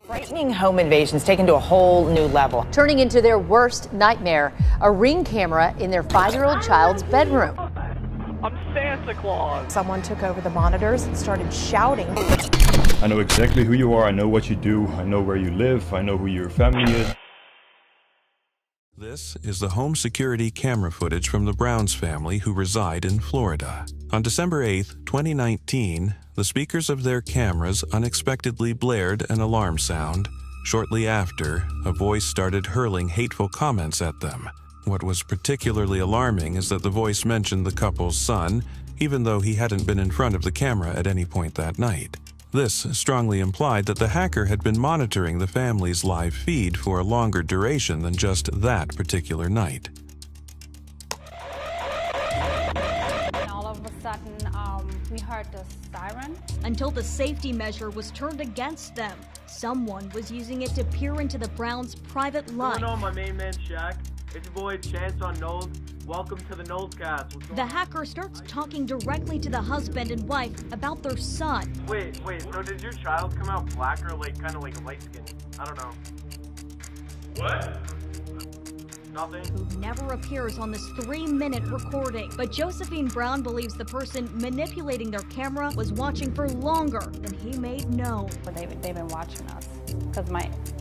Frightening home invasions taken to a whole new level. Turning into their worst nightmare, a Ring camera in their 5-year-old child's bedroom. I'm Santa Claus. Someone took over the monitors and started shouting. I know exactly who you are, I know what you do, I know where you live, I know who your family is. This is the home security camera footage from the Browns family who reside in Florida. On December 8, 2019, the speakers of their cameras unexpectedly blared an alarm sound. Shortly after, a voice started hurling hateful comments at them. What was particularly alarming is that the voice mentioned the couple's son, even though he hadn't been in front of the camera at any point that night. This strongly implied that the hacker had been monitoring the family's live feed for a longer duration than just that particular night. And all of a sudden, we heard the siren. Until the safety measure was turned against them. Someone was using it to peer into the Browns' private life. What's going on, my main man Shaq? It's your boy Chance on Knowles. Welcome to the Knowlescast. The hacker starts talking directly to the husband and wife about their son. Wait, so did your child come out black or kind of like light skin? I don't know. What? Nothing. Who never appears on this 3-minute recording. But Josephine Brown believes the person manipulating their camera was watching for longer than he made known. They've been watching us because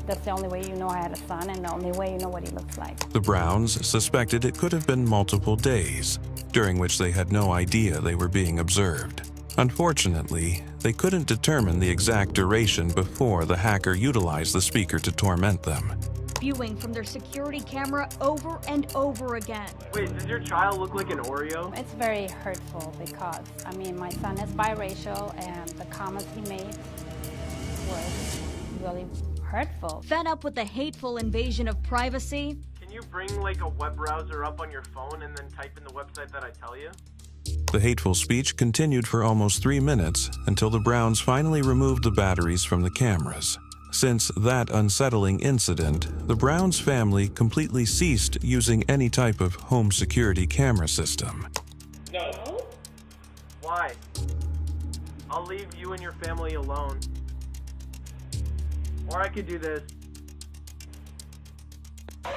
that's the only way you know I had a son and the only way you know what he looks like. The Browns suspected it could have been multiple days, during which they had no idea they were being observed. Unfortunately, they couldn't determine the exact duration before the hacker utilized the speaker to torment them. Viewing from their security camera over and over again. Wait, does your child look like an Oreo? It's very hurtful because, my son is biracial and the comments he made was really hurtful. Fed up with the hateful invasion of privacy? Can you bring a web browser up on your phone and then type in the website that I tell you? The hateful speech continued for almost 3 minutes until the Browns finally removed the batteries from the cameras. Since that unsettling incident, the Browns family completely ceased using any type of home security camera system. No. Why? I'll leave you and your family alone. Or I could do this. I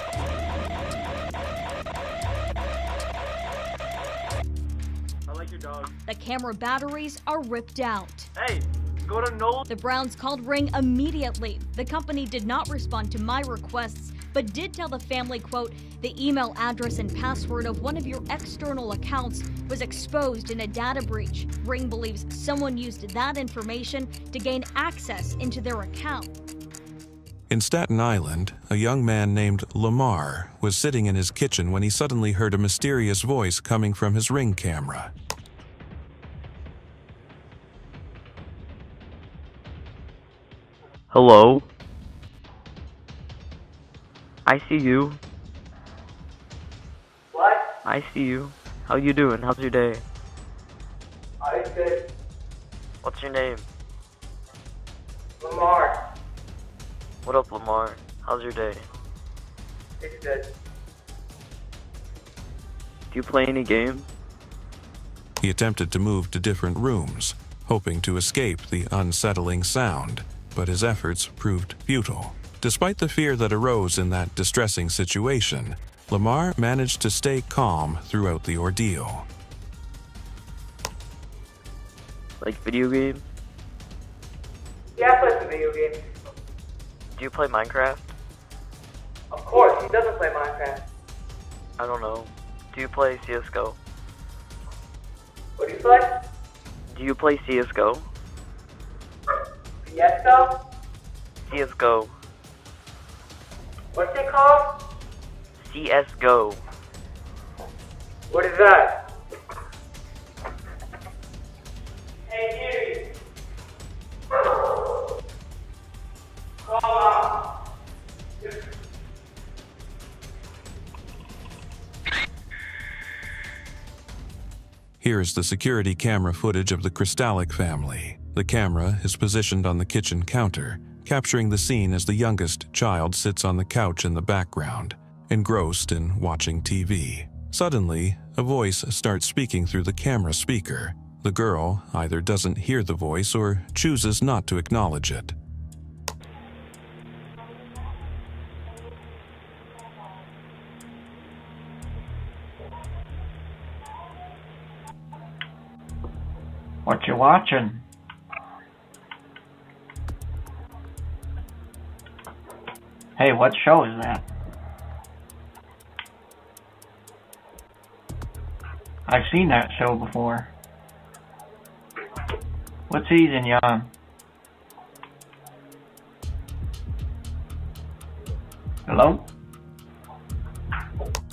like your dog. The camera batteries are ripped out. Hey, go to Knowles. The Browns called Ring immediately. The company did not respond to my requests, but did tell the family, quote, the email address and password of one of your external accounts was exposed in a data breach. Ring believes someone used that information to gain access into their account. In Staten Island, a young man named Lamar was sitting in his kitchen when he suddenly heard a mysterious voice coming from his Ring camera. Hello? I see you. What? I see you. How you doing? How's your day? I'm good. What's your name? Lamar. What up, Lamar? How's your day? It's good. Do you play any games? He attempted to move to different rooms, hoping to escape the unsettling sound, but his efforts proved futile. Despite the fear that arose in that distressing situation, Lamar managed to stay calm throughout the ordeal. Like video games? Yeah, I play some video games. Do you play Minecraft? Of course, he doesn't play Minecraft. I don't know. Do you play CSGO? What do you play? Do you play CSGO? Fiesco? CSGO. What's it called? CSGO. What is that? Hey, you. Call out. Here is the security camera footage of the Kristalik family. The camera is positioned on the kitchen counter, capturing the scene as the youngest child sits on the couch in the background, engrossed in watching TV. Suddenly, a voice starts speaking through the camera speaker. The girl either doesn't hear the voice or chooses not to acknowledge it. What you watching? Hey, what show is that? I've seen that show before. What season you on? Hello?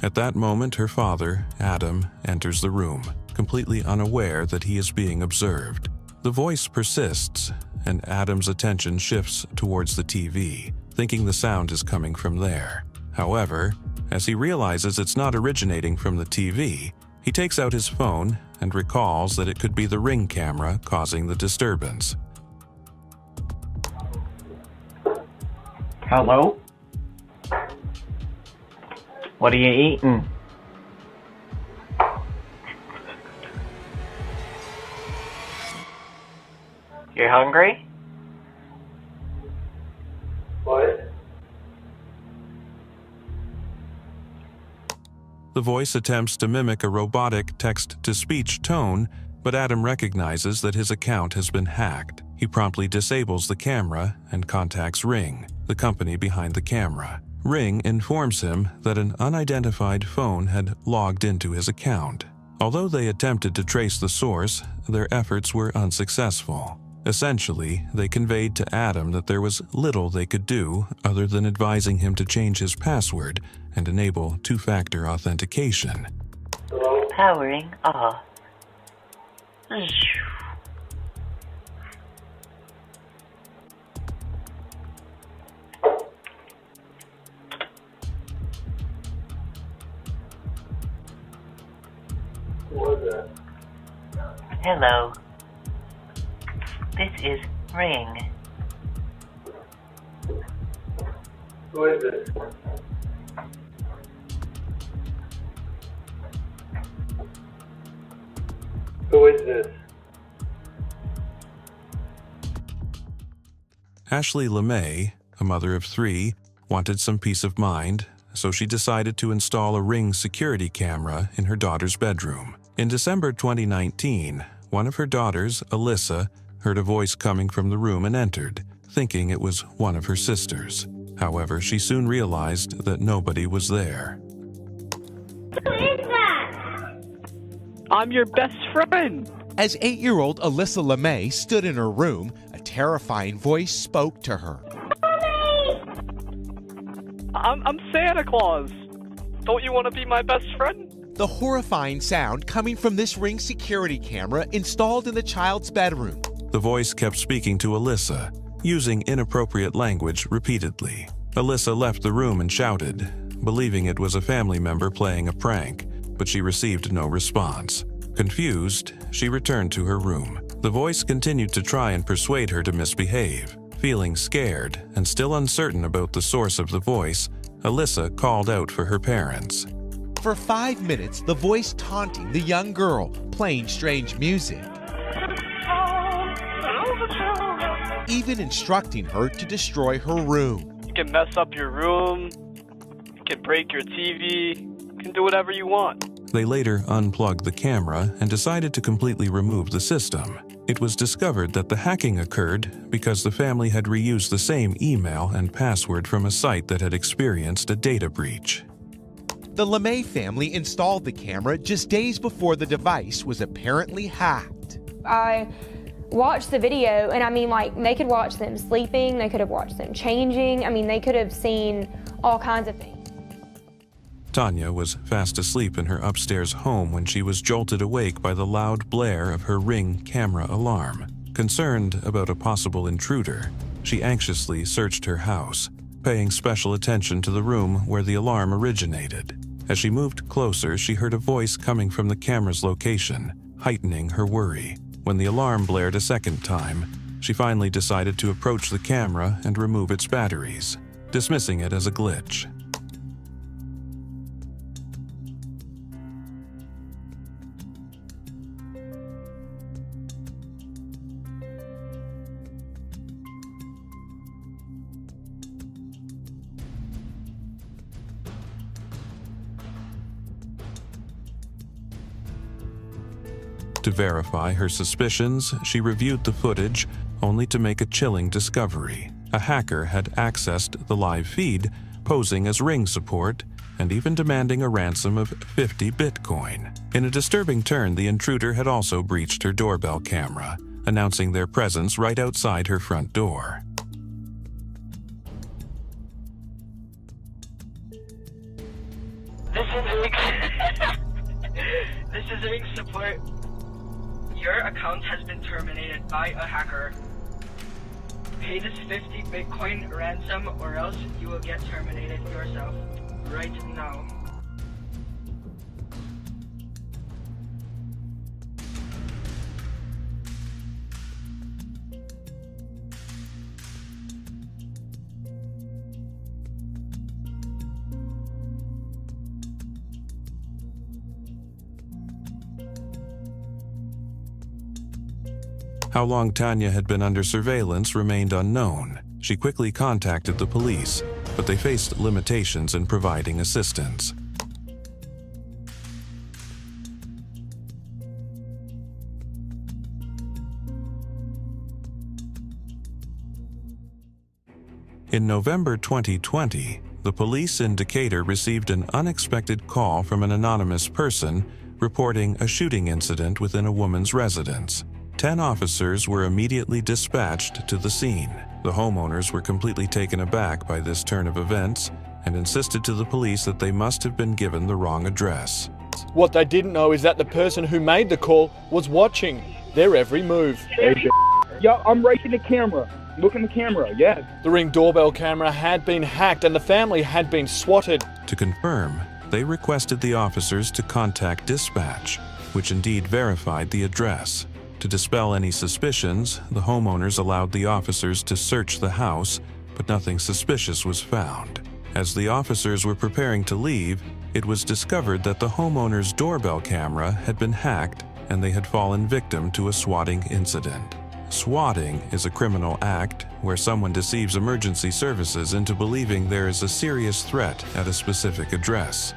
At that moment, her father, Adam, enters the room, completely unaware that he is being observed. The voice persists, and Adam's attention shifts towards the TV, thinking the sound is coming from there. However, as he realizes it's not originating from the TV, he takes out his phone and recalls that it could be the Ring camera causing the disturbance. Hello? What are you eating? You hungry? What? The voice attempts to mimic a robotic text-to-speech tone, but Adam recognizes that his account has been hacked. He promptly disables the camera and contacts Ring, the company behind the camera. Ring informs him that an unidentified phone had logged into his account. Although they attempted to trace the source, their efforts were unsuccessful. Essentially, they conveyed to Adam that there was little they could do other than advising him to change his password and enable two-factor authentication. Powering off. What was that? Hello. This is Ring. Who is this? Who is this? Ashley LeMay, a mother of 3, wanted some peace of mind, so she decided to install a Ring security camera in her daughter's bedroom. In December 2019, one of her daughters, Alyssa, heard a voice coming from the room and entered, thinking it was one of her sisters. However, she soon realized that nobody was there. Who is that? I'm your best friend. As 8-year-old Alyssa LeMay stood in her room, a terrifying voice spoke to her. I'm Santa Claus. Don't you want to be my best friend? The horrifying sound coming from this Ring security camera installed in the child's bedroom. The voice kept speaking to Alyssa, using inappropriate language repeatedly. Alyssa left the room and shouted, believing it was a family member playing a prank, but she received no response. Confused, she returned to her room. The voice continued to try and persuade her to misbehave. Feeling scared and still uncertain about the source of the voice, Alyssa called out for her parents. For 5 minutes, the voice taunting the young girl, playing strange music, even instructing her to destroy her room. You can mess up your room, you can break your TV, you can do whatever you want. They later unplugged the camera and decided to completely remove the system. It was discovered that the hacking occurred because the family had reused the same email and password from a site that had experienced a data breach. The LeMay family installed the camera just days before the device was apparently hacked. I watched the video, and I mean, like, they could watch them sleeping, they could have watched them changing. I mean, they could have seen all kinds of things. Tanya was fast asleep in her upstairs home when she was jolted awake by the loud blare of her Ring camera alarm. Concerned about a possible intruder, she anxiously searched her house, paying special attention to the room where the alarm originated. As she moved closer, she heard a voice coming from the camera's location, heightening her worry. When the alarm blared a second time, she finally decided to approach the camera and remove its batteries, dismissing it as a glitch. To verify her suspicions, she reviewed the footage, only to make a chilling discovery. A hacker had accessed the live feed, posing as Ring support, and even demanding a ransom of 50 Bitcoin. In a disturbing turn, the intruder had also breached her doorbell camera, announcing their presence right outside her front door. This is Ring. This is Ring support. Your account has been terminated by a hacker. Pay this 50 Bitcoin ransom or else you will get terminated yourself right now. How long Tanya had been under surveillance remained unknown. She quickly contacted the police, but they faced limitations in providing assistance. In November 2020, the police in Decatur received an unexpected call from an anonymous person reporting a shooting incident within a woman's residence. 10 officers were immediately dispatched to the scene. The homeowners were completely taken aback by this turn of events and insisted to the police that they must have been given the wrong address. What they didn't know is that the person who made the call was watching their every move. Yeah, I'm right in the camera. Look in the camera, yeah. The Ring doorbell camera had been hacked and the family had been swatted. To confirm, they requested the officers to contact dispatch, which indeed verified the address. To dispel any suspicions, the homeowners allowed the officers to search the house, but nothing suspicious was found. As the officers were preparing to leave, it was discovered that the homeowner's doorbell camera had been hacked and they had fallen victim to a swatting incident. Swatting is a criminal act where someone deceives emergency services into believing there is a serious threat at a specific address.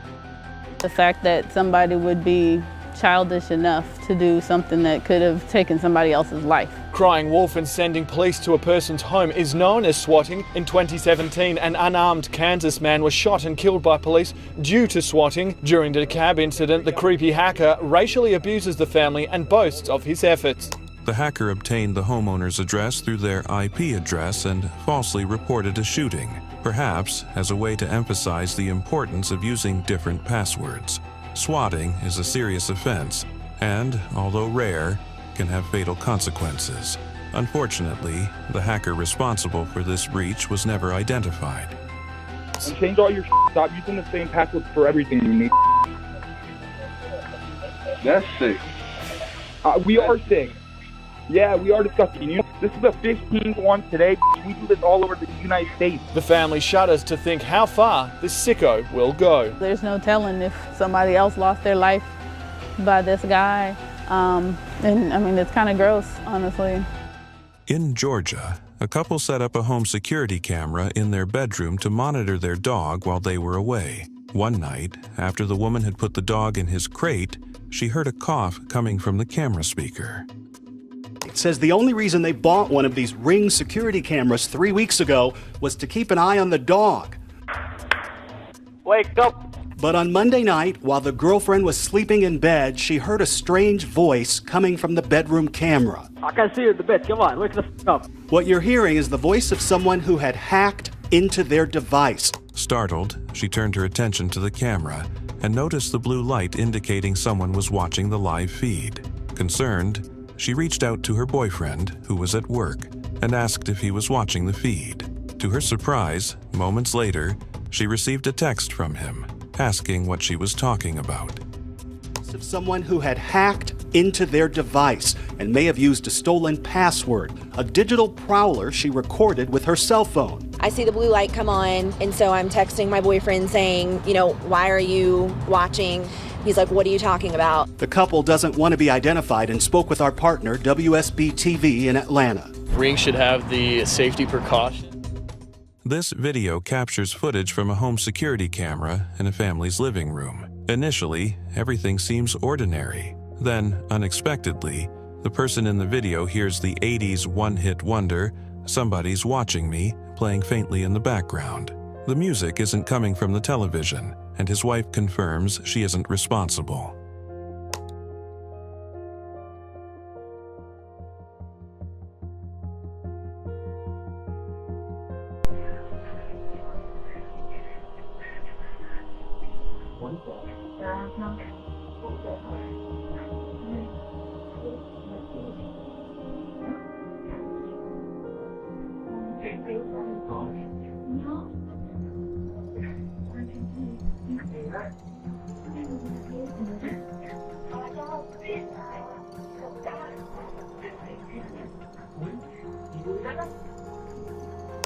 The fact that somebody would be childish enough to do something that could have taken somebody else's life. Crying wolf and sending police to a person's home is known as swatting. In 2017, an unarmed Kansas man was shot and killed by police due to swatting. During the cab incident, the creepy hacker racially abuses the family and boasts of his efforts. The hacker obtained the homeowner's address through their IP address and falsely reported a shooting, perhaps as a way to emphasize the importance of using different passwords. Swatting is a serious offense and, although rare, can have fatal consequences. Unfortunately, the hacker responsible for this breach was never identified. And change all your shit. Stop using the same password for everything you need. That's sick. We are sick. Yeah, we are disgusting. You know, this is the 15th one today. We do this all over the United States. The family shudders to think how far this sicko will go. There's no telling if somebody else lost their life by this guy. And I mean, it's kind of gross, honestly. In Georgia, a couple set up a home security camera in their bedroom to monitor their dog while they were away. One night, after the woman had put the dog in his crate, she heard a cough coming from the camera speaker. It says the only reason they bought one of these Ring security cameras 3 weeks ago was to keep an eye on the dog. Wake up! But on Monday night, while the girlfriend was sleeping in bed, she heard a strange voice coming from the bedroom camera. I can see you in the bed. Come on, wake the f up. What you're hearing is the voice of someone who had hacked into their device. Startled, she turned her attention to the camera and noticed the blue light indicating someone was watching the live feed. Concerned, she reached out to her boyfriend, who was at work, and asked if he was watching the feed. To her surprise, moments later, she received a text from him, asking what she was talking about. Of someone who had hacked into their device and may have used a stolen password, a digital prowler she recorded with her cell phone. I see the blue light come on, and so I'm texting my boyfriend saying, you know, why are you watching? He's like, what are you talking about? The couple doesn't want to be identified and spoke with our partner, WSB TV in Atlanta. Ring should have the safety precaution. This video captures footage from a home security camera in a family's living room. Initially, everything seems ordinary. Then, unexpectedly, the person in the video hears the 80s one-hit wonder, "Somebody's Watching Me," playing faintly in the background. The music isn't coming from the television, and his wife confirms she isn't responsible.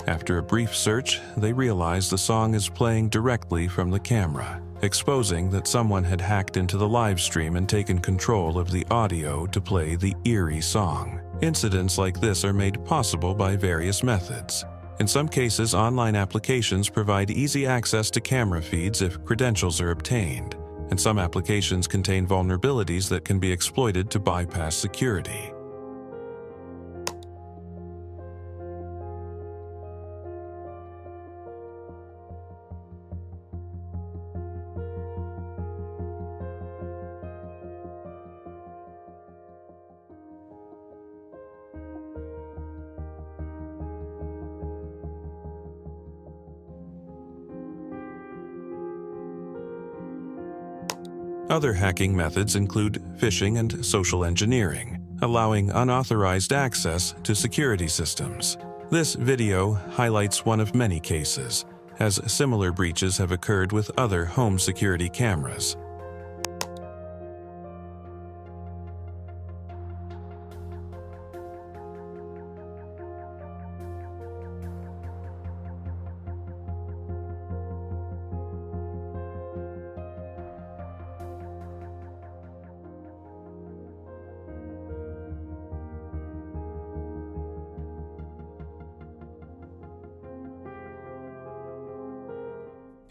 After a brief search, they realize the song is playing directly from the camera, exposing that someone had hacked into the live stream and taken control of the audio to play the eerie song. Incidents like this are made possible by various methods. In some cases, online applications provide easy access to camera feeds if credentials are obtained, and some applications contain vulnerabilities that can be exploited to bypass security. Other hacking methods include phishing and social engineering, allowing unauthorized access to security systems. This video highlights one of many cases, as similar breaches have occurred with other home security cameras.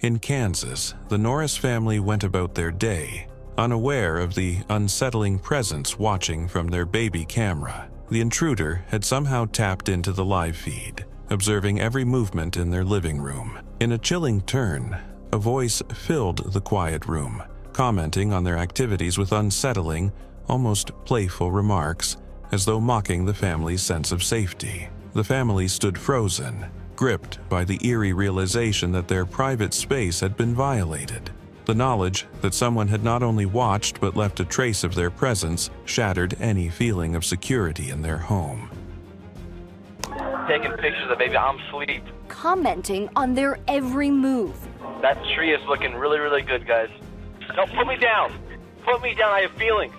In Kansas, the Norris family went about their day, unaware of the unsettling presence watching from their baby camera. The intruder had somehow tapped into the live feed, observing every movement in their living room. In a chilling turn, a voice filled the quiet room, commenting on their activities with unsettling, almost playful remarks, as though mocking the family's sense of safety. The family stood frozen, gripped by the eerie realization that their private space had been violated. The knowledge that someone had not only watched but left a trace of their presence shattered any feeling of security in their home. Taking pictures of baby, I'm asleep. Commenting on their every move. That tree is looking really, really good, guys. No, put me down. Put me down, I have feelings.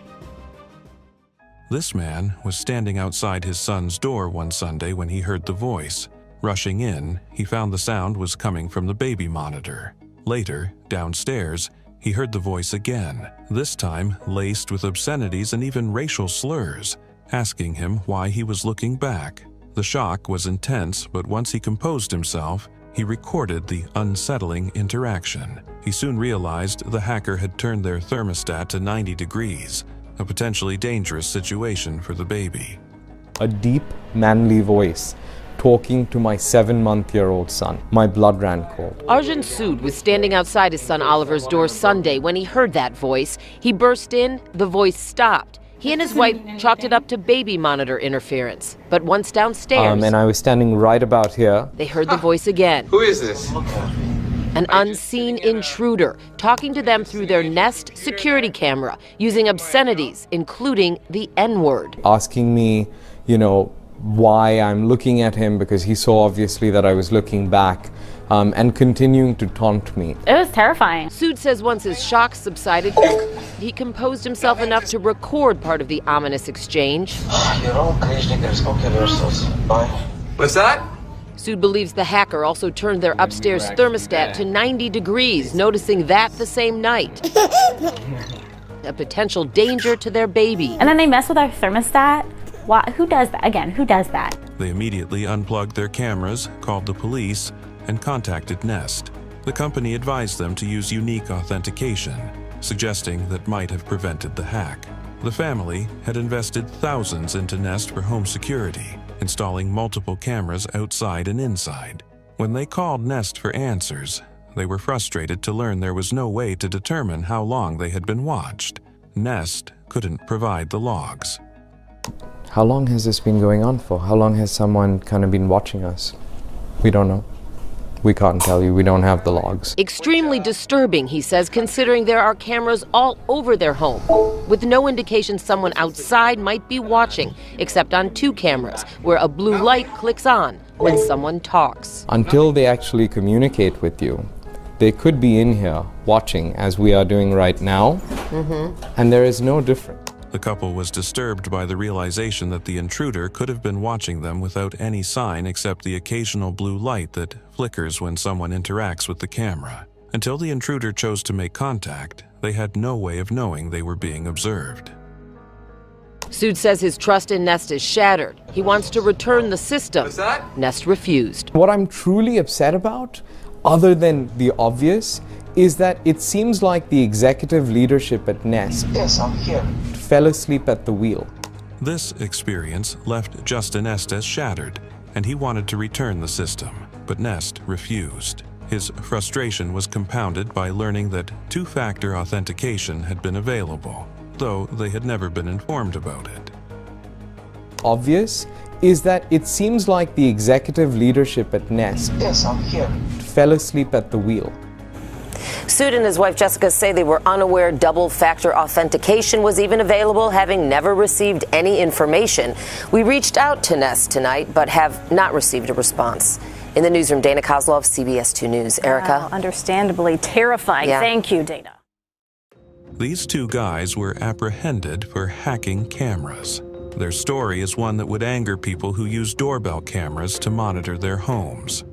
This man was standing outside his son's door one Sunday when he heard the voice. Rushing in, he found the sound was coming from the baby monitor. Later, downstairs, he heard the voice again, this time laced with obscenities and even racial slurs, asking him why he was looking back. The shock was intense, but once he composed himself, he recorded the unsettling interaction. He soon realized the hacker had turned their thermostat to 90 degrees, a potentially dangerous situation for the baby. A deep, manly voice talking to my 7-month-old son. My blood ran cold. Arjun Sood was standing outside his son Oliver's door Sunday when he heard that voice. He burst in, the voice stopped. He and his wife chalked it up to baby monitor interference. But once downstairs, and I was standing right about here, they heard the voice again. Who is this? An unseen intruder talking to them through their Nest security camera, using obscenities, including the N-word. Asking me, why I'm looking at him, because he saw obviously that I was looking back, and continuing to taunt me. It was terrifying. Sood says once his shock subsided, he composed himself enough to record part of the ominous exchange. What's that? Sood believes the hacker also turned their upstairs thermostat to 90 degrees, noticing that the same night. A potential danger to their baby. And then they mess with our thermostat? Why? Who does that? Again, who does that? They immediately unplugged their cameras, called the police, and contacted Nest. The company advised them to use unique authentication, suggesting that might have prevented the hack. The family had invested thousands into Nest for home security, installing multiple cameras outside and inside. When they called Nest for answers, they were frustrated to learn there was no way to determine how long they had been watched. Nest couldn't provide the logs. How long has this been going on for? How long has someone kind of been watching us? We don't know. We can't tell you. We don't have the logs. Extremely disturbing, he says, considering there are cameras all over their home, with no indication someone outside might be watching, except on 2 cameras, where a blue light clicks on when someone talks. Until they actually communicate with you, they could be in here watching, as we are doing right now, and there is no difference. The couple was disturbed by the realization that the intruder could have been watching them without any sign except the occasional blue light that flickers when someone interacts with the camera. Until the intruder chose to make contact, they had no way of knowing they were being observed. Sood says his trust in Nest is shattered. He wants to return the system. What's that? Nest refused. What I'm truly upset about, other than the obvious, is that it seems like the executive leadership at Nest fell asleep at the wheel. This experience left Justin Estes shattered, and he wanted to return the system, but Nest refused. His frustration was compounded by learning that 2-factor authentication had been available, though they had never been informed about it. Obvious is that it seems like the executive leadership at Nest fell asleep at the wheel. Sood and his wife Jessica say they were unaware double-factor authentication was even available, having never received any information. We reached out to Nest tonight, but have not received a response. In the newsroom, Dana Kozlov, CBS 2 News. Erica? Understandably terrifying. Yeah. Thank you, Dana. These 2 guys were apprehended for hacking cameras. Their story is one that would anger people who use doorbell cameras to monitor their homes.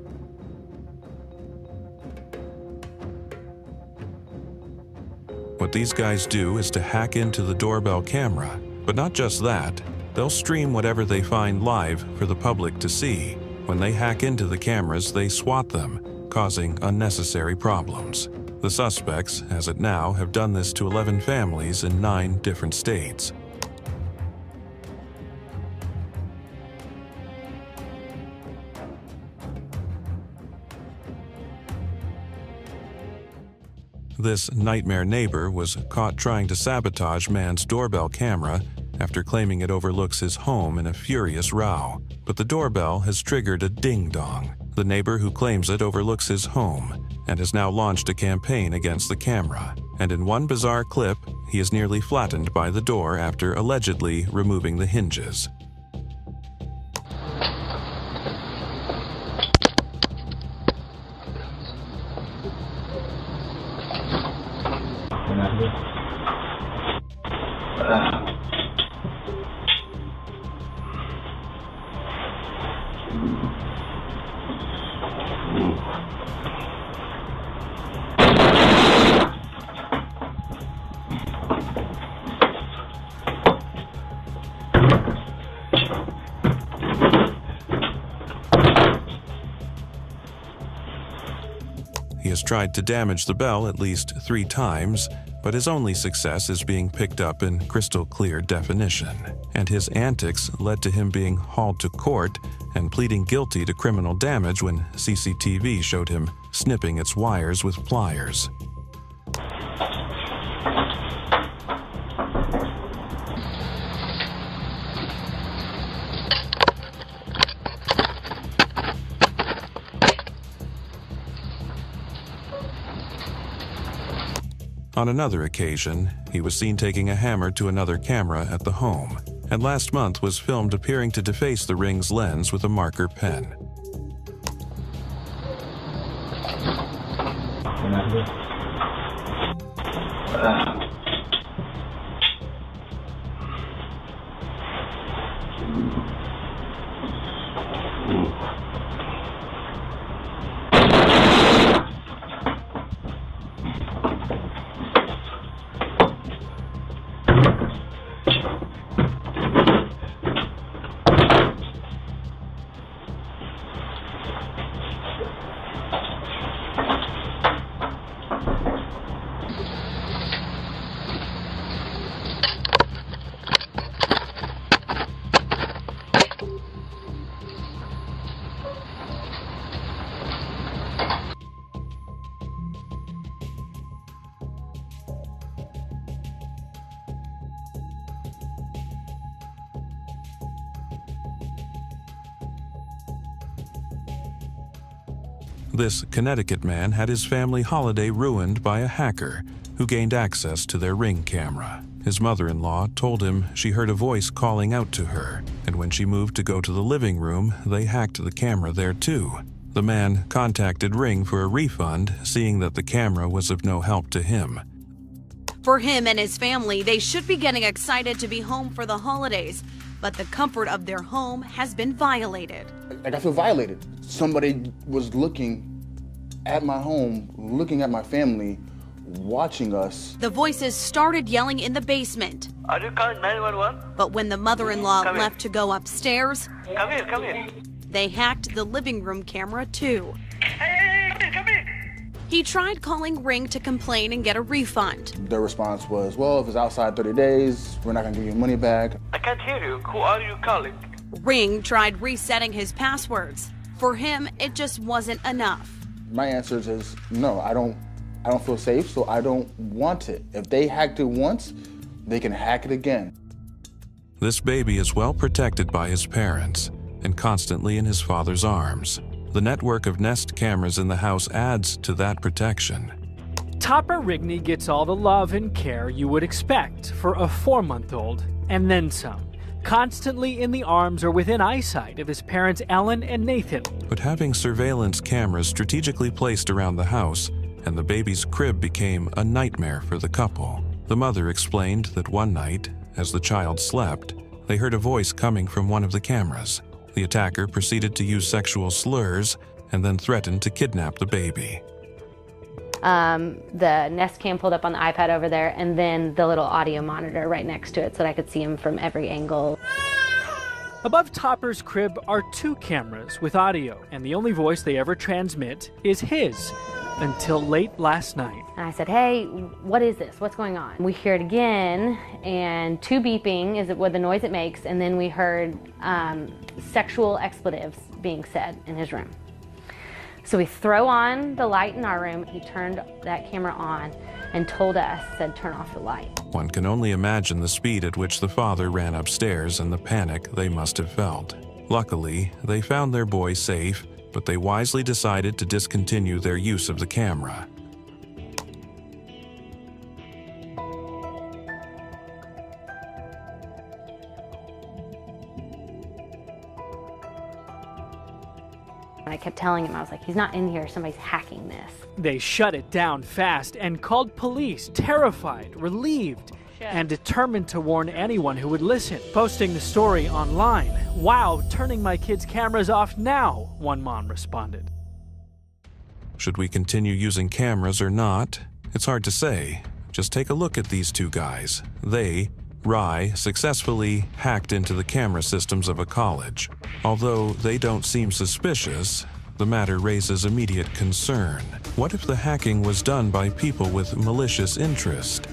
What these guys do is to hack into the doorbell camera, but not just that, they'll stream whatever they find live for the public to see. When they hack into the cameras, they swat them, causing unnecessary problems. The suspects, as it now, have done this to 11 families in 9 different states. This nightmare neighbor was caught trying to sabotage man's doorbell camera after claiming it overlooks his home in a furious row. But the doorbell has triggered a ding-dong. The neighbor who claims it overlooks his home and has now launched a campaign against the camera. And in one bizarre clip, he is nearly flattened by the door after allegedly removing the hinges. He has tried to damage the bell at least 3 times, but his only success is being picked up in crystal clear definition. And his antics led to him being hauled to court and pleading guilty to criminal damage when CCTV showed him snipping its wires with pliers. On another occasion, he was seen taking a hammer to another camera at the home, and last month was filmed appearing to deface the Ring's lens with a marker pen. This Connecticut man had his family holiday ruined by a hacker who gained access to their Ring camera. His mother-in-law told him she heard a voice calling out to her, and when she moved to go to the living room, they hacked the camera there too. The man contacted Ring for a refund, seeing that the camera was of no help to him. For him and his family, they should be getting excited to be home for the holidays, but the comfort of their home has been violated. Like, I feel violated. Somebody was looking at my home, looking at my family, watching us. The voices started yelling in the basement. Are you calling 911? But when the mother-in-law Come left to go upstairs, Come here. they hacked the living room camera too. Hey, come here. He tried calling Ring to complain and get a refund. Their response was, well, if it's outside 30 days, we're not gonna give you money back. I can't hear you. Who are you calling? Ring tried resetting his passwords. For him, it just wasn't enough. My answer is no, I don't feel safe, so I don't want it. If they hacked it once, they can hack it again. This baby is well protected by his parents and constantly in his father's arms. The network of Nest cameras in the house adds to that protection. Topper Rigney gets all the love and care you would expect for a 4-month-old, and then some. Constantly in the arms or within eyesight of his parents Ellen and Nathan. But having surveillance cameras strategically placed around the house and the baby's crib became a nightmare for the couple. The mother explained that one night, as the child slept, they heard a voice coming from one of the cameras. The attacker proceeded to use sexual slurs and then threatened to kidnap the baby. The Nest Cam pulled up on the iPad over there, and then the little audio monitor right next to it so that I could see him from every angle. Above Topper's crib are 2 cameras with audio, and the only voice they ever transmit is his, until late last night. And I said, hey, what is this? What's going on? We hear it again, and 2 beeping is what the noise it makes, and then we heard sexual expletives being said in his room. So we throw on the light in our room. He turned that camera on and told us, said, turn off the light. One can only imagine the speed at which the father ran upstairs and the panic they must have felt. Luckily, they found their boy safe, but they wisely decided to discontinue their use of the camera. And I kept telling him, I was like, he's not in here, somebody's hacking this. They shut it down fast and called police, terrified, relieved, and determined to warn anyone who would listen. Posting the story online. Wow, turning my kids' cameras off now, one mom responded. Should we continue using cameras or not? It's hard to say. Just take a look at these 2 guys. They, Rye, successfully hacked into the camera systems of a college. Although they don't seem suspicious, the matter raises immediate concern. What if the hacking was done by people with malicious interest?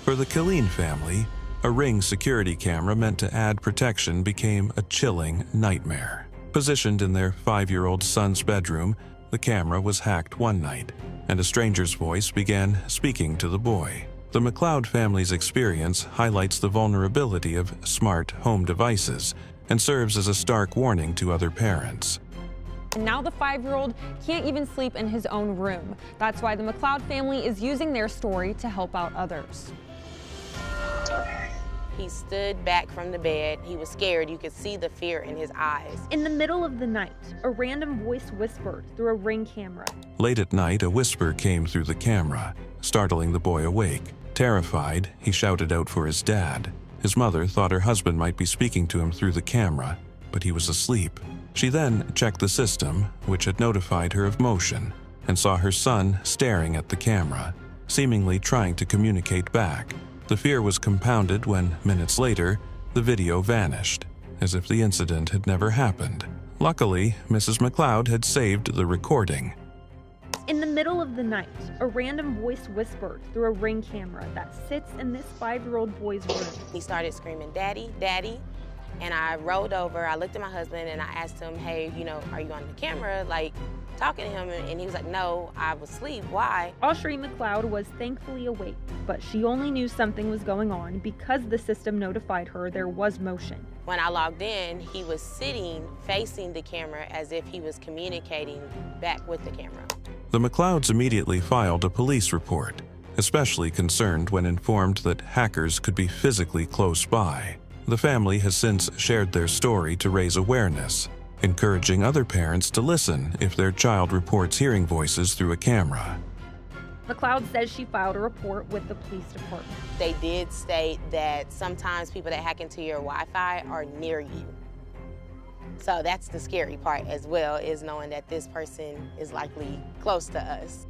For the Killeen family, a Ring security camera meant to add protection became a chilling nightmare. Positioned in their 5-year-old son's bedroom, the camera was hacked one night, and a stranger's voice began speaking to the boy. The McLeod family's experience highlights the vulnerability of smart home devices and serves as a stark warning to other parents. And now the 5-year-old can't even sleep in his own room. That's why the McLeod family is using their story to help out others. He stood back from the bed. He was scared. You could see the fear in his eyes. In the middle of the night, a random voice whispered through a Ring camera. Late at night, a whisper came through the camera, startling the boy awake. Terrified, he shouted out for his dad. His mother thought her husband might be speaking to him through the camera, but he was asleep. She then checked the system, which had notified her of motion, and saw her son staring at the camera, seemingly trying to communicate back. The fear was compounded when, minutes later, The video vanished, as if the incident had never happened. Luckily, Mrs. McLeod had saved the recording. In the middle of the night, a random voice whispered through a Ring camera that sits in this 5-year-old boy's room. He started screaming, "Daddy, Daddy." And I rolled over, I looked at my husband and I asked him, "Hey, you know, are you on the camera?" Like, talking to him, and he was like, "No, I was asleep. Why?" Audrey McLeod was thankfully awake, but she only knew something was going on because the system notified her there was motion. When I logged in, he was sitting facing the camera as if he was communicating back with the camera. The McLeods immediately filed a police report, especially concerned when informed that hackers could be physically close by. The family has since shared their story to raise awareness, encouraging other parents to listen if their child reports hearing voices through a camera. McLeod says she filed a report with the police department. They did state that sometimes people that hack into your Wi-Fi are near you. So that's the scary part as well, is knowing that this person is likely close to us.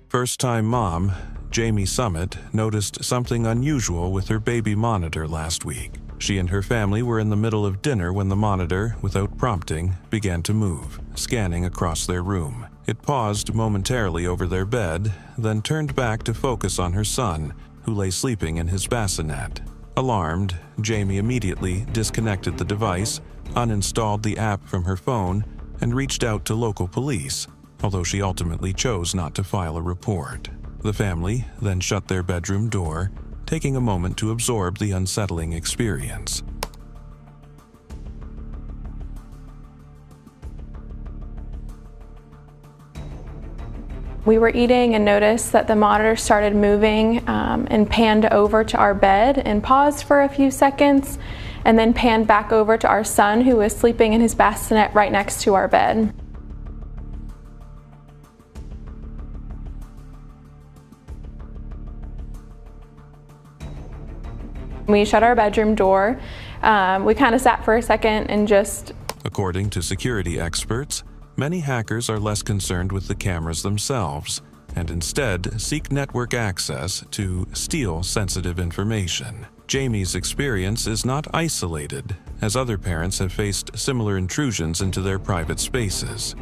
First-time mom, Jamie Summit, noticed something unusual with her baby monitor last week. She and her family were in the middle of dinner when the monitor, without prompting, began to move, scanning across their room. It paused momentarily over their bed, then turned back to focus on her son, who lay sleeping in his bassinet. Alarmed, Jamie immediately disconnected the device, uninstalled the app from her phone, and reached out to local police, although she ultimately chose not to file a report. The family then shut their bedroom door, taking a moment to absorb the unsettling experience. We were eating and noticed that the monitor started moving and panned over to our bed and paused for a few seconds, and then panned back over to our son, who was sleeping in his bassinet right next to our bed. We shut our bedroom door. We kind of sat for a second and just... According to security experts, many hackers are less concerned with the cameras themselves and instead seek network access to steal sensitive information. Jamie's experience is not isolated, as other parents have faced similar intrusions into their private spaces.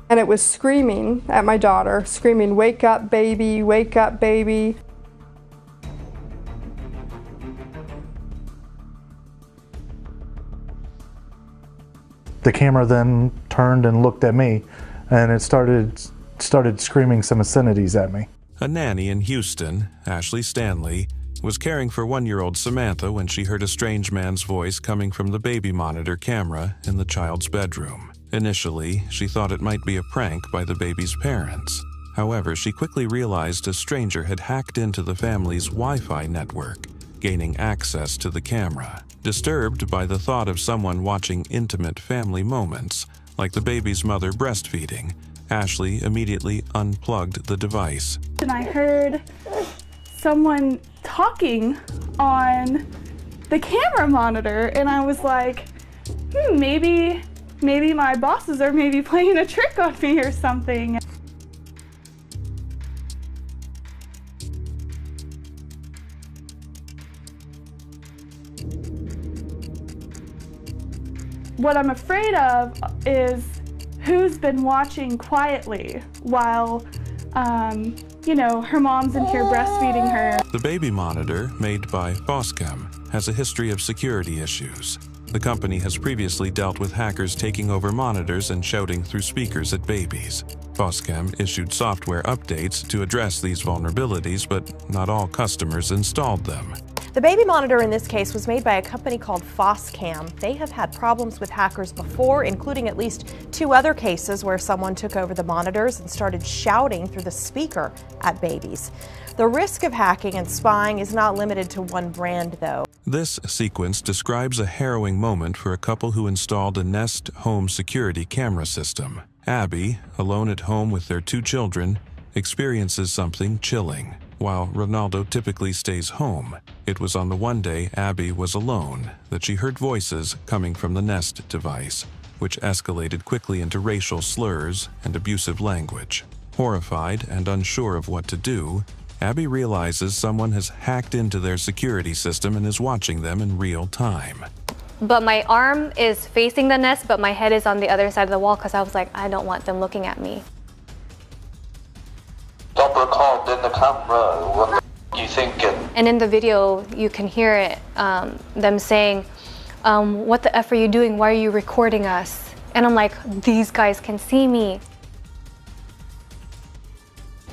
And it was screaming at my daughter, screaming, "Wake up, baby, wake up, baby." The camera then turned and looked at me, and it started screaming some obscenities at me. A nanny in Houston, Ashley Stanley, was caring for 1-year-old Samantha when she heard a strange man's voice coming from the baby monitor camera in the child's bedroom. Initially, she thought it might be a prank by the baby's parents. However, she quickly realized a stranger had hacked into the family's Wi-Fi network, gaining access to the camera. Disturbed by the thought of someone watching intimate family moments, like the baby's mother breastfeeding, Ashley immediately unplugged the device. And I heard someone talking on the camera monitor, and I was like, maybe my bosses are maybe playing a trick on me or something. What I'm afraid of is who's been watching quietly while, her mom's in here breastfeeding her. The baby monitor, made by Foscam, has a history of security issues. The company has previously dealt with hackers taking over monitors and shouting through speakers at babies. Foscam issued software updates to address these vulnerabilities, but not all customers installed them. The baby monitor in this case was made by a company called Foscam. They have had problems with hackers before, including at least 2 other cases where someone took over the monitors and started shouting through the speaker at babies. The risk of hacking and spying is not limited to one brand, though. This sequence describes a harrowing moment for a couple who installed a Nest home security camera system. Abby, alone at home with their 2 children, experiences something chilling. while Ronaldo typically stays home. It was on the one day Abby was alone that she heard voices coming from the Nest device, which escalated quickly into racial slurs and abusive language. Horrified and unsure of what to do, Abby realizes someone has hacked into their security system and is watching them in real time. But my arm is facing the Nest, but my head is on the other side of the wall because I was like, I don't want them looking at me. Stop recording the camera. What the you thinking? And in the video, you can hear it, them saying, what the F are you doing? Why are you recording us? And I'm like, these guys can see me.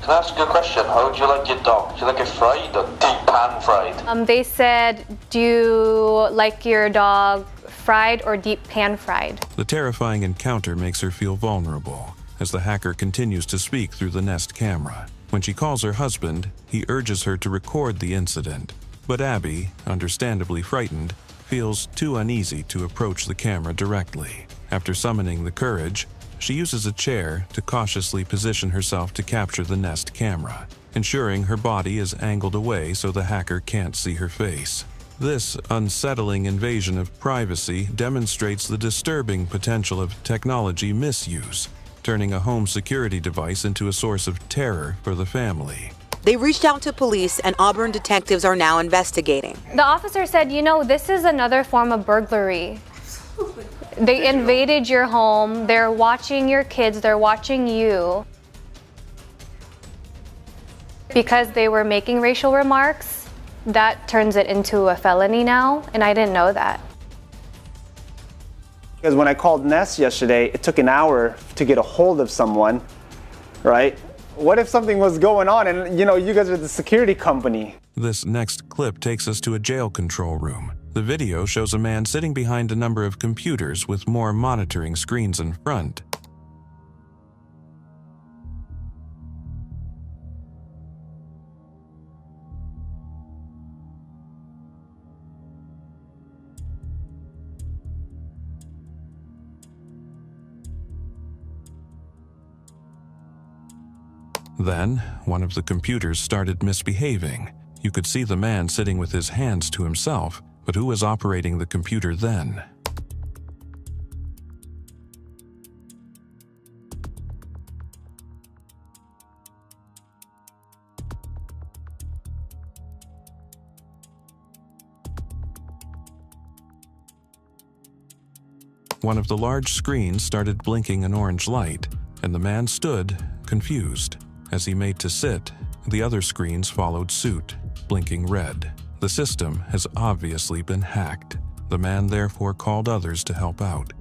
Can I ask you a question? How would you like your dog? Do you like it fried or deep pan fried? They said, do you like your dog fried or deep pan fried? The terrifying encounter makes her feel vulnerable as the hacker continues to speak through the Nest camera. When she calls her husband, he urges her to record the incident. But Abby, understandably frightened, feels too uneasy to approach the camera directly. After summoning the courage, she uses a chair to cautiously position herself to capture the Nest camera, ensuring her body is angled away so the hacker can't see her face. This unsettling invasion of privacy demonstrates the disturbing potential of technology misuse, turning a home security device into a source of terror for the family. They reached out to police and Auburn detectives are now investigating. The officer said, you know, this is another form of burglary. They invaded your home, they're watching your kids, they're watching you. Because they were making racial remarks, that turns it into a felony now, and I didn't know that. Because when I called Nest yesterday, it took an hour to get a hold of someone, right? What if something was going on and, you know, you guys are the security company? This next clip takes us to a jail control room. The video shows a man sitting behind a number of computers with more monitoring screens in front. Then, one of the computers started misbehaving. You could see the man sitting with his hands to himself, but who was operating the computer then? One of the large screens started blinking an orange light, and the man stood, confused. As he made to sit, the other screens followed suit, blinking red. The system has obviously been hacked. The man therefore called others to help out.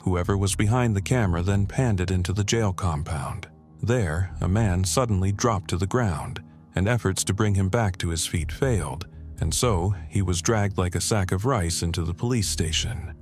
Whoever was behind the camera then panned it into the jail compound. There, a man suddenly dropped to the ground, and efforts to bring him back to his feet failed, and so he was dragged like a sack of rice into the police station.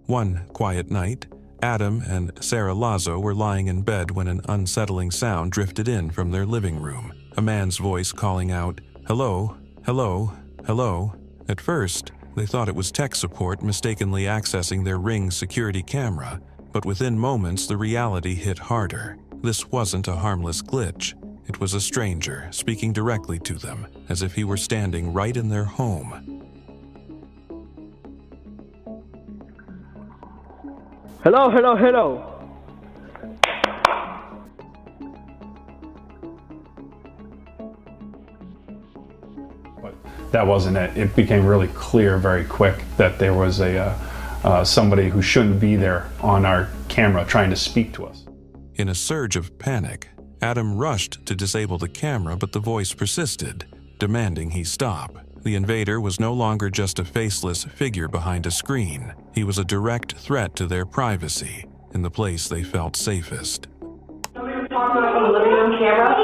One quiet night, Adam and Sarah Lazo were lying in bed when an unsettling sound drifted in from their living room. A man's voice calling out, "Hello, hello, hello." At first, they thought it was tech support mistakenly accessing their Ring security camera, but within moments the reality hit harder. This wasn't a harmless glitch. It was a stranger speaking directly to them, as if he were standing right in their home. Hello, hello, hello. But that wasn't it. It became really clear very quick that there was somebody who shouldn't be there on our camera trying to speak to us. In a surge of panic, Adam rushed to disable the camera, but the voice persisted, demanding he stop. The invader was no longer just a faceless figure behind a screen. He was a direct threat to their privacy, in the place they felt safest. Somebody was talking about the living room camera?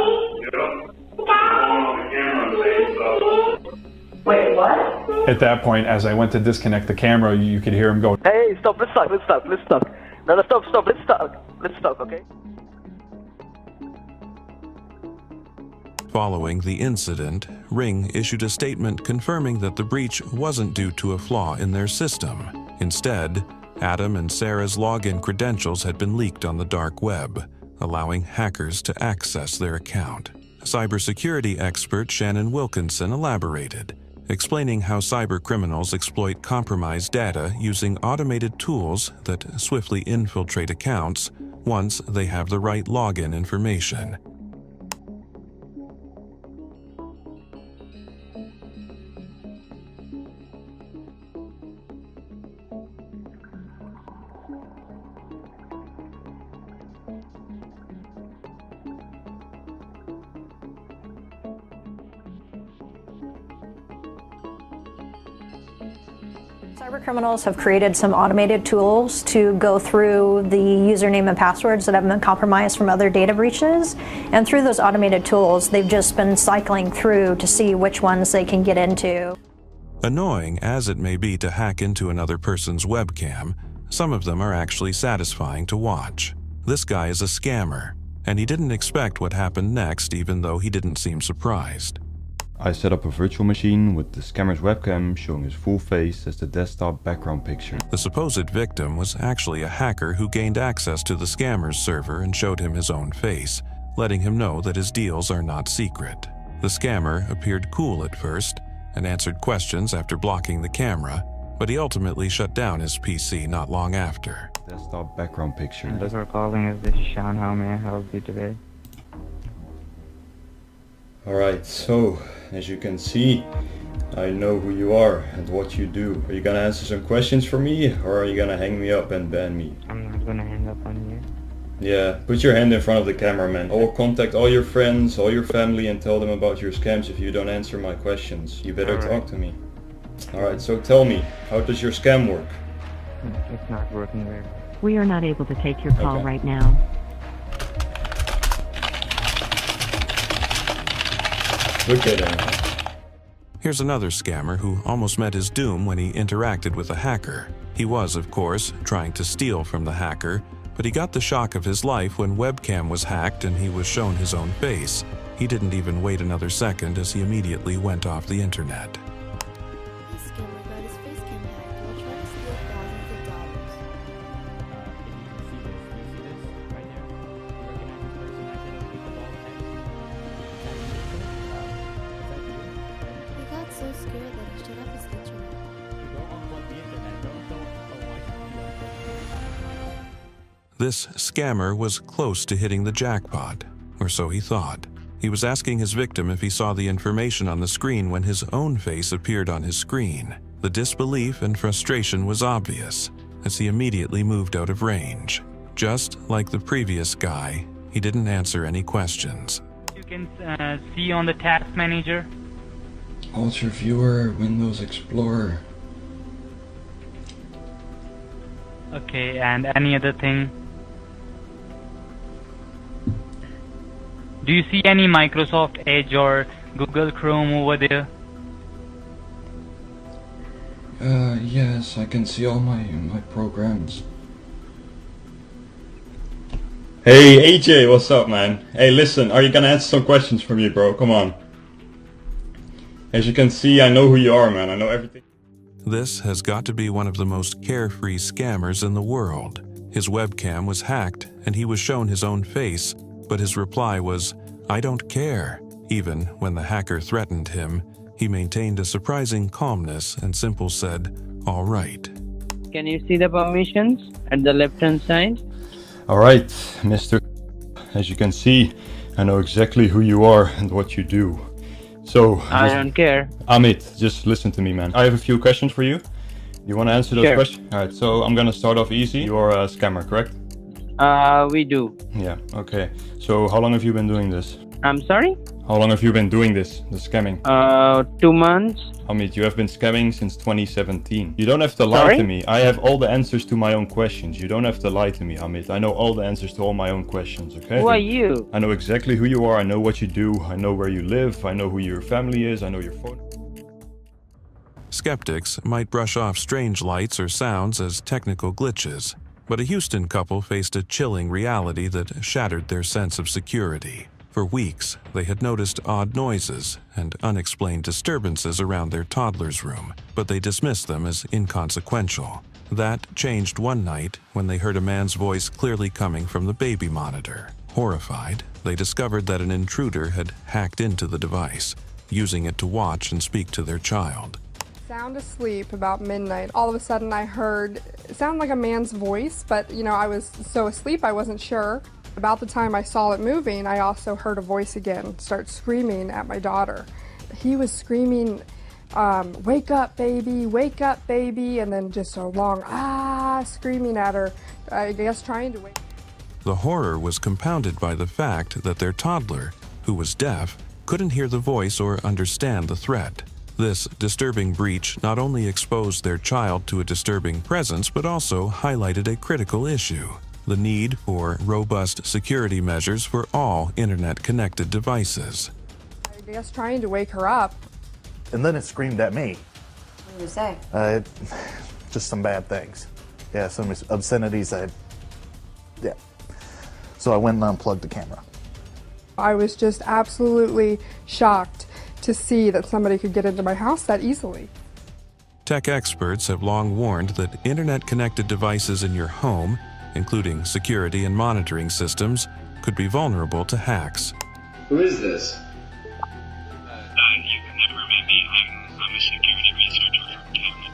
Wait, what? At that point, as I went to disconnect the camera, you could hear him go, Hey, stop, let's talk. No, stop, let's talk, okay? Following the incident, Ring issued a statement confirming that the breach wasn't due to a flaw in their system. Instead, Adam and Sarah's login credentials had been leaked on the dark web, allowing hackers to access their account. Cybersecurity expert Shannon Wilkinson elaborated, explaining how cybercriminals exploit compromised data using automated tools that swiftly infiltrate accounts once they have the right login information. Cybercriminals have created some automated tools to go through the username and passwords that have been compromised from other data breaches. And through those automated tools, they've just been cycling through to see which ones they can get into. Annoying as it may be to hack into another person's webcam, some of them are actually satisfying to watch. This guy is a scammer, and he didn't expect what happened next, even though he didn't seem surprised. I set up a virtual machine with the scammer's webcam showing his full face as the desktop background picture. The supposed victim was actually a hacker who gained access to the scammer's server and showed him his own face, letting him know that his deals are not secret. The scammer appeared cool at first and answered questions after blocking the camera, but he ultimately shut down his PC not long after. Desktop background picture. Thank you for calling. This is Sean. How may I help you today? Alright, so as you can see, I know who you are and what you do. Are you gonna answer some questions for me, or are you gonna hang me up and ban me? I'm not gonna hang up on you. Yeah, put your hand in front of the cameraman. I will contact all your friends, all your family, and tell them about your scams if you don't answer my questions. You better talk to me. Alright, so tell me, how does your scam work? It's not working very well. We are not able to take your call right now. Look at him. Here's another scammer who almost met his doom when he interacted with a hacker. He was, of course, trying to steal from the hacker, but he got the shock of his life when webcam was hacked and he was shown his own face. He didn't even wait another second as he immediately went off the internet. This scammer was close to hitting the jackpot, or so he thought. He was asking his victim if he saw the information on the screen when his own face appeared on his screen. The disbelief and frustration was obvious, as he immediately moved out of range. Just like the previous guy, he didn't answer any questions. You can see on the task manager. Alter Viewer, Windows Explorer. Okay, and any other thing? Do you see any Microsoft Edge or Google Chrome over there? Yes, I can see all my programs. Hey AJ, what's up, man? Hey, listen, are you gonna answer some questions for me, bro? Come on. As you can see, I know who you are, man. I know everything. This has got to be one of the most carefree scammers in the world. His webcam was hacked and he was shown his own face, But his reply was, "I don't care." Even when the hacker threatened him, he maintained a surprising calmness and simply said, "All right." Can you see the permissions at the left-hand side? All right, Mr. As you can see, I know exactly who you are and what you do. So, I don't care. Amit, just listen to me, man. I have a few questions for you. You want to answer those Sure. questions? All right, so I'm going to start off easy. You're a scammer, correct? We do. Yeah, okay. So how long have you been doing this? I'm sorry? How long have you been doing this, the scamming? 2 months. Amit, you have been scamming since 2017. You don't have to lie Sorry? to me. I have all the answers to my own questions. You don't have to lie to me, Amit. I know all the answers to all my own questions, okay? Who are you? I know exactly who you are. I know what you do. I know where you live. I know who your family is. I know your phone. Skeptics might brush off strange lights or sounds as technical glitches, but a Houston couple faced a chilling reality that shattered their sense of security. For weeks, they had noticed odd noises and unexplained disturbances around their toddler's room, but they dismissed them as inconsequential. That changed one night when they heard a man's voice clearly coming from the baby monitor. Horrified, they discovered that an intruder had hacked into the device, using it to watch and speak to their child. Sound asleep about midnight. All of a sudden I heard, it sounded like a man's voice, but I was so asleep I wasn't sure. About the time I saw it moving, I also heard a voice again start screaming at my daughter. He was screaming, "Wake up, baby," and then just a long, screaming at her, I guess trying to wake. The horror was compounded by the fact that their toddler, who was deaf, couldn't hear the voice or understand the threat. This disturbing breach not only exposed their child to a disturbing presence, but also highlighted a critical issue: the need for robust security measures for all internet-connected devices. I guess trying to wake her up. And then it screamed at me. What did it say? Just some bad things. Yeah, some obscenities. Yeah. So I went and unplugged the camera. I was just absolutely shocked to see that somebody could get into my house that easily. Tech experts have long warned that internet-connected devices in your home, including security and monitoring systems, could be vulnerable to hacks. Who is this? You can never met me. I'm a security researcher from Canada.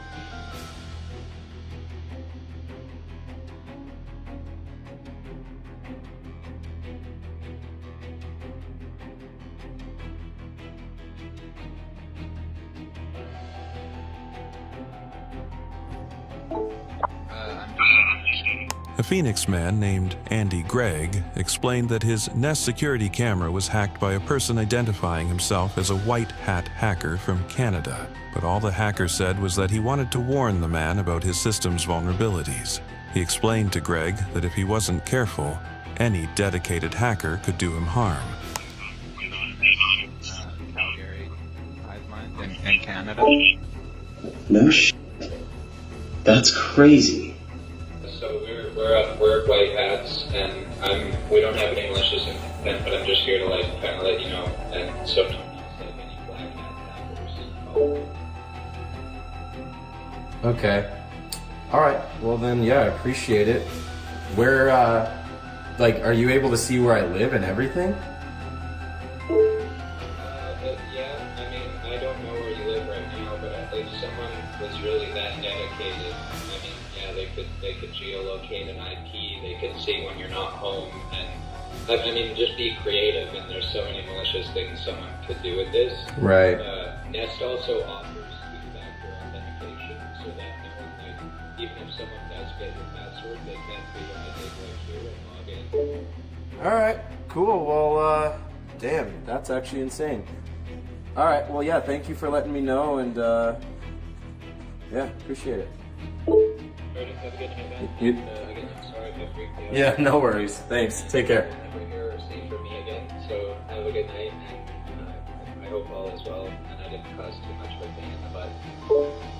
A Phoenix man named Andy Gregg explained that his Nest security camera was hacked by a person identifying himself as a white hat hacker from Canada. But all the hacker said was that he wanted to warn the man about his system's vulnerabilities. He explained to Gregg that if he wasn't careful, any dedicated hacker could do him harm. In Canada? No shit. That's crazy. So we're white hats, and we don't have any malicious intent, but I'm just here to kind of let you know, and so no one else any black hat hackers. Okay. All right. Well then, yeah, I appreciate it. Where, are you able to see where I live and everything? Yeah, I mean, I don't know where you live right now, but if someone was really that dedicated, I mean, yeah, they could geolocate an IP, they could see when you're not home, and I mean, just be creative, and there's so many malicious things someone could do with this. Right. Nest also offers two-factor authentication, so that no one, even if someone does get your password, they can't be what I did right here and log in. All right. Cool. Well, damn, that's actually insane. All right. Well, yeah, thank you for letting me know, and yeah, appreciate it. Have a good night, man. Again, I'm sorry if I freaked you out. Yeah, no worries. Thanks. Take care. Never hear or see from me again, so have a good night, and I hope all is well, and I didn't cause too much of a pain in the butt.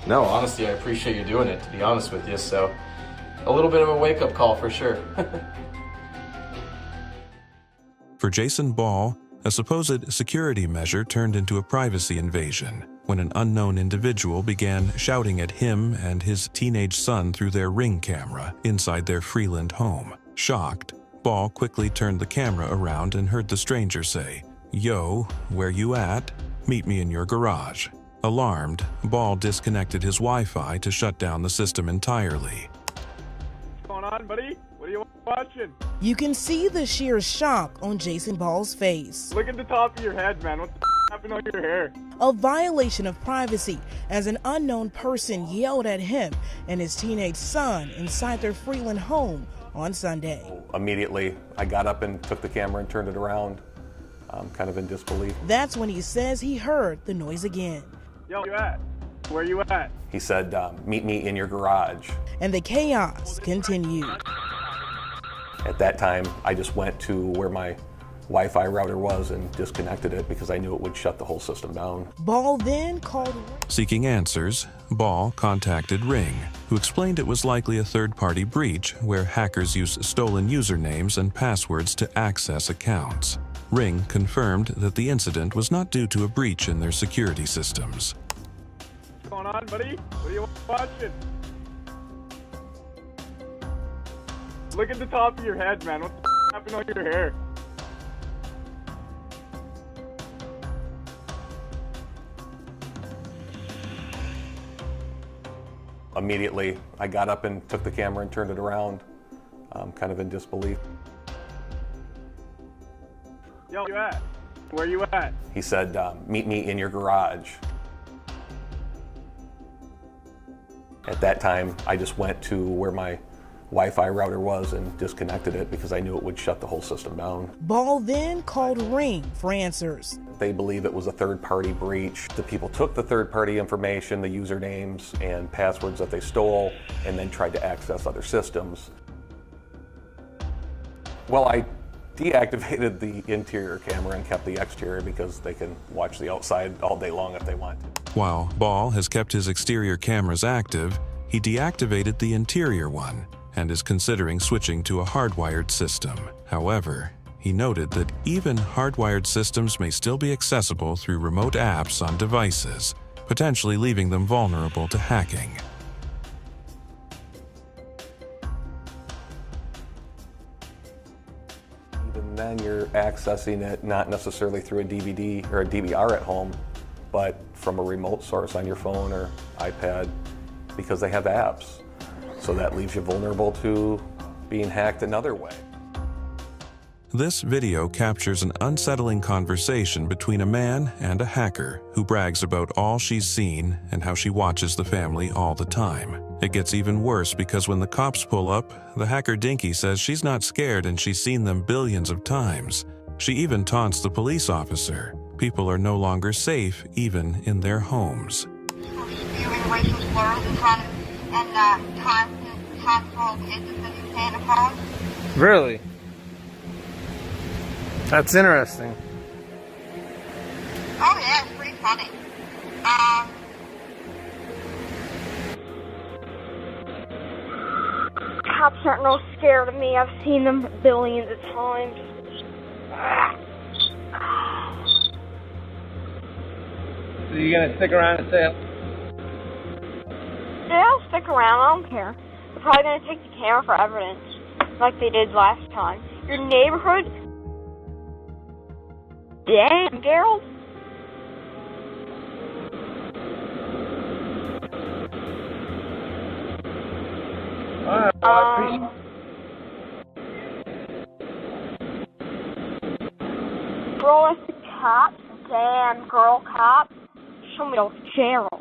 No, honestly, I appreciate you doing it, to be honest with you, so a little bit of a wake-up call for sure. For Jason Ball, a supposed security measure turned into a privacy invasion when an unknown individual began shouting at him and his teenage son through their Ring camera inside their Freeland home. Shocked, Ball quickly turned the camera around and heard the stranger say, "Yo, where you at? Meet me in your garage." Alarmed, Ball disconnected his Wi-Fi to shut down the system entirely. What's going on, buddy? What are you watching? You can see the sheer shock on Jason Ball's face. Look at the top of your head, man. What the happened on your hair? A violation of privacy as an unknown person yelled at him and his teenage son inside their Freeland home on Sunday. Immediately, I got up and took the camera and turned it around, kind of in disbelief. That's when he says he heard the noise again. Yo, where you at? Where you at? He said, "Meet me in your garage." And the chaos continued. At that time, I just went to where my Wi-Fi router was and disconnected it because I knew it would shut the whole system down. Ball then called. Seeking answers, Ball contacted Ring, who explained it was likely a third-party breach where hackers use stolen usernames and passwords to access accounts. Ring confirmed that the incident was not due to a breach in their security systems. What's going on, buddy? What are you watching? Look at the top of your head, man. What the happened on your hair? Immediately, I got up and took the camera and turned it around, kind of in disbelief. Yo, where you at? Where you at? He said, "Meet me in your garage." At that time, I just went to where my Wi-Fi router was and disconnected it because I knew it would shut the whole system down. Ball then called Ring for answers. They believe it was a third-party breach. The people took the third-party information, the usernames and passwords that they stole, and then tried to access other systems. Well, I deactivated the interior camera and kept the exterior because they can watch the outside all day long if they want. While Ball has kept his exterior cameras active, he deactivated the interior one and is considering switching to a hardwired system. However, he noted that even hardwired systems may still be accessible through remote apps on devices, potentially leaving them vulnerable to hacking. Even then, you're accessing it not necessarily through a DVD or a DVR at home, but from a remote source on your phone or iPad because they have apps. So that leaves you vulnerable to being hacked another way. This video captures an unsettling conversation between a man and a hacker who brags about all she's seen and how she watches the family all the time. It gets even worse because when the cops pull up, the hacker Dinky says she's not scared and she's seen them billions of times. She even taunts the police officer. People are no longer safe even in their homes. Really? That's interesting. Oh yeah, it's pretty funny. Cops aren't no scared of me. I've seen them billions of times. So you gonna stick around and say? Yeah, I'll stick around. I don't care. They're probably gonna take the camera for evidence, like they did last time. Your neighborhood. Damn, Gerald. Alright, well, I appreciate Bro, it's the cops. Damn, girl cop. Show me those Gerald.